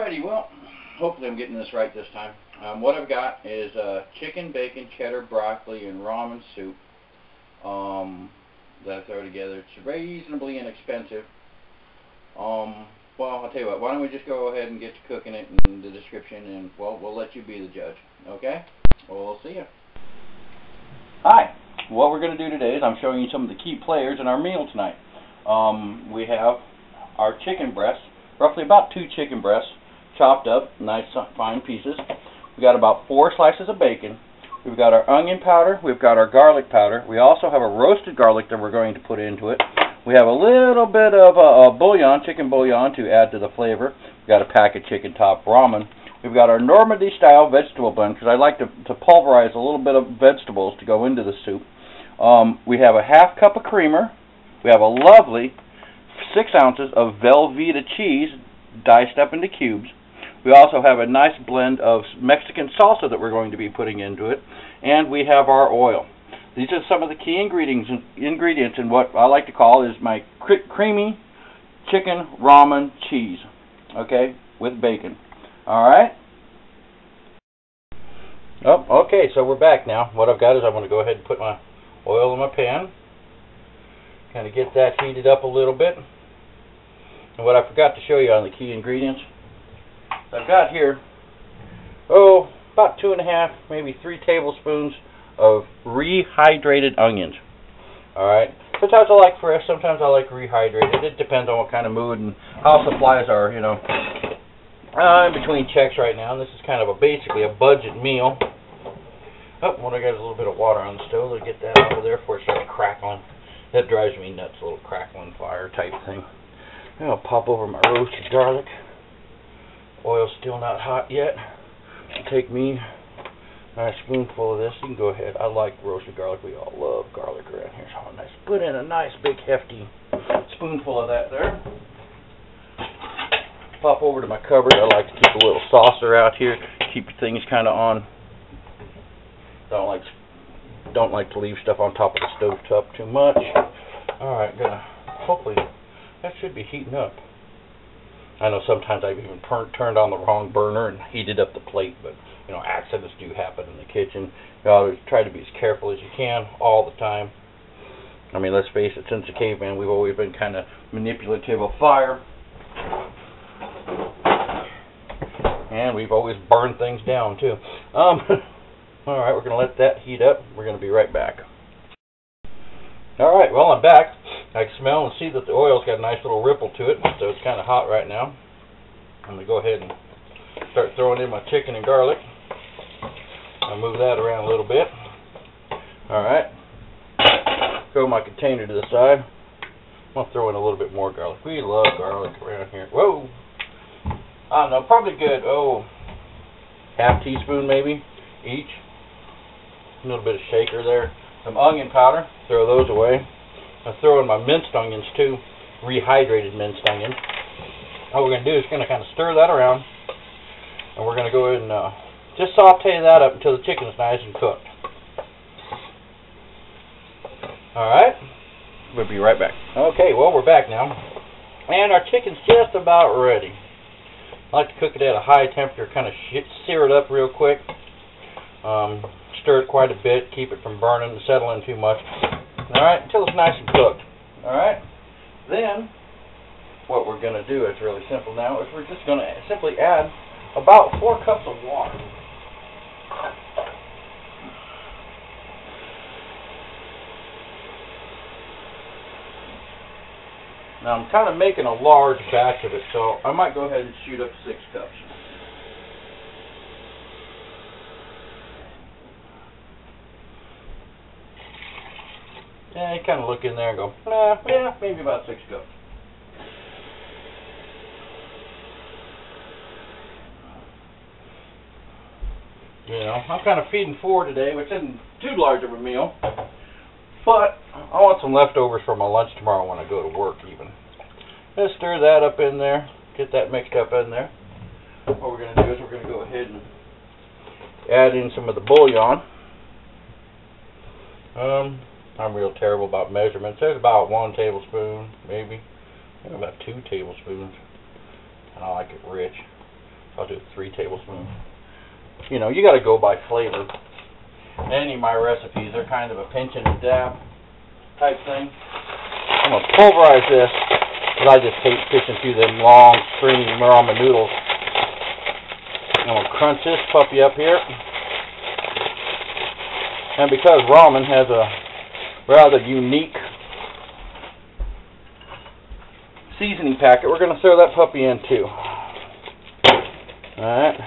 Alrighty, well, hopefully I'm getting this right this time. What I've got is chicken, bacon, cheddar, broccoli, and ramen soup that I throw together. It's reasonably inexpensive. Well, I'll tell you what, why don't we just go ahead and get to cooking it in the description, and, well, we'll let you be the judge, okay? Well, we'll see you. Hi, what we're going to do today is I'm showing you some of the key players in our meal tonight. We have our chicken breasts, roughly about 2 chicken breasts, chopped up, nice fine pieces. We've got about 4 slices of bacon. We've got our onion powder. We've got our garlic powder. We also have a roasted garlic that we're going to put into it. We have a little bit of bouillon, chicken bouillon, to add to the flavor. We've got a pack of chicken top ramen. We've got our Normandy style vegetable blend, because I like to pulverize a little bit of vegetables to go into the soup. We have a half cup of creamer. We have a lovely 6 ounces of Velveeta cheese diced up into cubes. We also have a nice blend of Mexican salsa that we're going to be putting into it. And we have our oil. These are some of the key ingredients in what I like to call is my creamy chicken ramen cheese, okay, with bacon. Alright? Oh, okay, so we're back now. What I've got is I'm going to go ahead and put my oil in my pan. Kind of get that heated up a little bit. And what I forgot to show you on the key ingredients, I've got here, about 2.5, maybe 3 tablespoons of rehydrated onions. Alright? Sometimes I like fresh, sometimes I like rehydrated. It depends on what kind of mood and how supplies are, you know. I'm in between checks right now, and this is kind of basically a budget meal. Oh, when I got a little bit of water on the stove, I'll get that out of there before it starts crackling. That drives me nuts, a little crackling fire type thing. I'll pop over my roasted garlic. Oil's still not hot yet. It'll take me a nice spoonful of this. You can go ahead. I like roasted garlic. We all love garlic around here. So nice. Put in a nice big hefty spoonful of that there. Pop over to my cupboard. I like to keep a little saucer out here. Keep things kind of on. Don't like to leave stuff on top of the stove top too much. Alright, hopefully that should be heating up. I know sometimes I've even turned on the wrong burner and heated up the plate, but you know, accidents do happen in the kitchen. You always try to be as careful as you can all the time. I mean, let's face it, since the caveman, we've always been kind of manipulative of fire. And we've always burned things down, too. Alright, we're going to let that heat up. We're going to be right back. Alright, well, I'm back. I can smell and see that the oil's got a nice little ripple to it, so it's kind of hot right now. I'm going to go ahead and start throwing in my chicken and garlic. I'll move that around a little bit. Alright. Throw my container to the side. I'm going to throw in a little bit more garlic. We love garlic around here. Whoa! I don't know, probably good, half teaspoon maybe each. A little bit of shaker there. Some onion powder, throw those away. I throw in my minced onions too, rehydrated minced onions. All we're going to do is kind of stir that around, and we're going to go ahead and just saute that up until the chicken's nice and cooked. Alright, we'll be right back. Okay, well, we're back now, and our chicken's just about ready. I like to cook it at a high temperature, kind of sear it up real quick. Stir it quite a bit, keep it from burning and settling too much. Alright, until it's nice and cooked. Alright, then what we're going to do, it's really simple now, is we're just going to simply add about 4 cups of water. Now I'm kind of making a large batch of it, so I might go ahead and shoot up 6 cups. Yeah, you kind of look in there and go, yeah, maybe about 6 cups. You know, I'm kind of feeding 4 today, which isn't too large of a meal. But I want some leftovers for my lunch tomorrow when I go to work even. Just stir that up in there, get that mixed up in there. What we're going to do is we're going to go ahead and add in some of the bouillon. I'm real terrible about measurements. There's about 1 tablespoon, maybe about 2 tablespoons. And I like it rich. I'll do 3 tablespoons. You know, you got to go by flavor. Any of my recipes are kind of a pinch and a dab type thing. I'm going to pulverize this, because I just hate fishing through them long, stringy ramen noodles. I'm going to crunch this puppy up here. And because ramen has a rather unique seasoning packet, we're going to throw that puppy in too. Alright.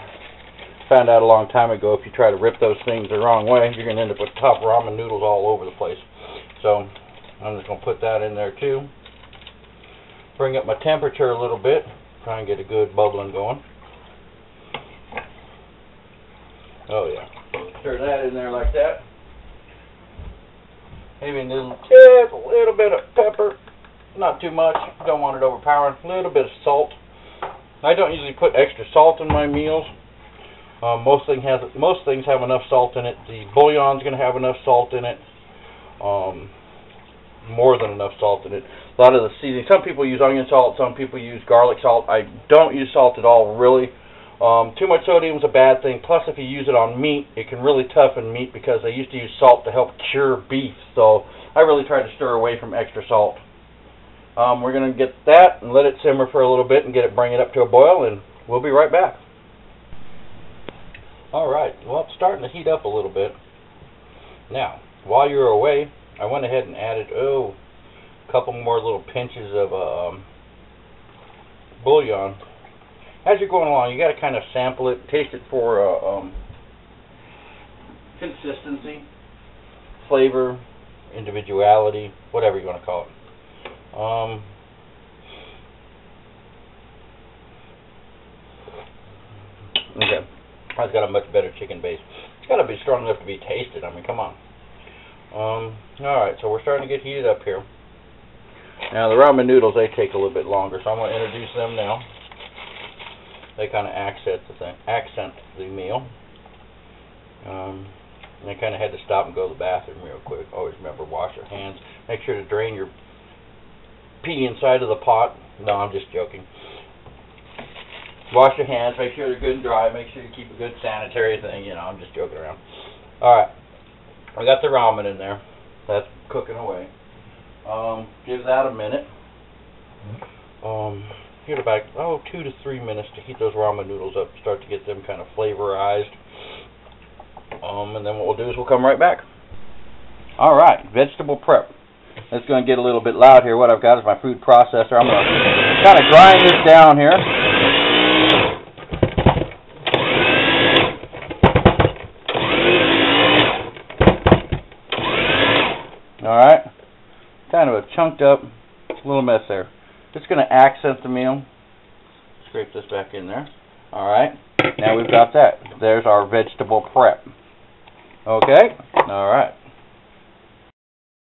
Found out a long time ago, if you try to rip those things the wrong way, you're going to end up with top ramen noodles all over the place. So, I'm just going to put that in there too. Bring up my temperature a little bit. Try and get a good bubbling going. Oh yeah. Stir that in there like that. Maybe just a little bit of pepper. Not too much. Don't want it overpowering. A little bit of salt. I don't usually put extra salt in my meals. Most things have enough salt in it. The bouillon's going to have enough salt in it. More than enough salt in it. A lot of the seasoning. Some people use onion salt. Some people use garlic salt. I don't use salt at all, really. Too much sodium is a bad thing. Plus, if you use it on meat, it can really toughen meat, because they used to use salt to help cure beef. So I really try to stir away from extra salt. We're going to get that and let it simmer for a little bit and bring it up to a boil, and we'll be right back. Alright, well, it's starting to heat up a little bit. Now, while you were away, I went ahead and added, a couple more little pinches of bouillon. As you're going along, you got to kind of sample it, taste it for consistency, flavor, individuality, whatever you want to call it. Okay, that's got a much better chicken base. It's got to be strong enough to be tasted. I mean, come on. Alright, so we're starting to get heated up here. Now, the ramen noodles, they take a little bit longer, so I'm going to introduce them now. They kind of accent the meal. And I kind of had to stop and go to the bathroom real quick. Always remember, wash your hands. Make sure to drain your pee inside of the pot. No, I'm just joking. Wash your hands. Make sure they're good and dry. Make sure you keep a good sanitary thing. You know, I'm just joking around. Alright. I got the ramen in there. That's cooking away. Give that a minute. Give it about 2 to 3 minutes to heat those ramen noodles up. Start to get them kind of flavorized. And then what we'll do is we'll come right back. Alright, vegetable prep. It's going to get a little bit loud here. What I've got is my food processor. I'm going to kind of grind this down here. Alright. Kind of a chunked up little mess there. Just going to accent the meal. Scrape this back in there. Alright. Now we've got that. There's our vegetable prep. Okay? Alright.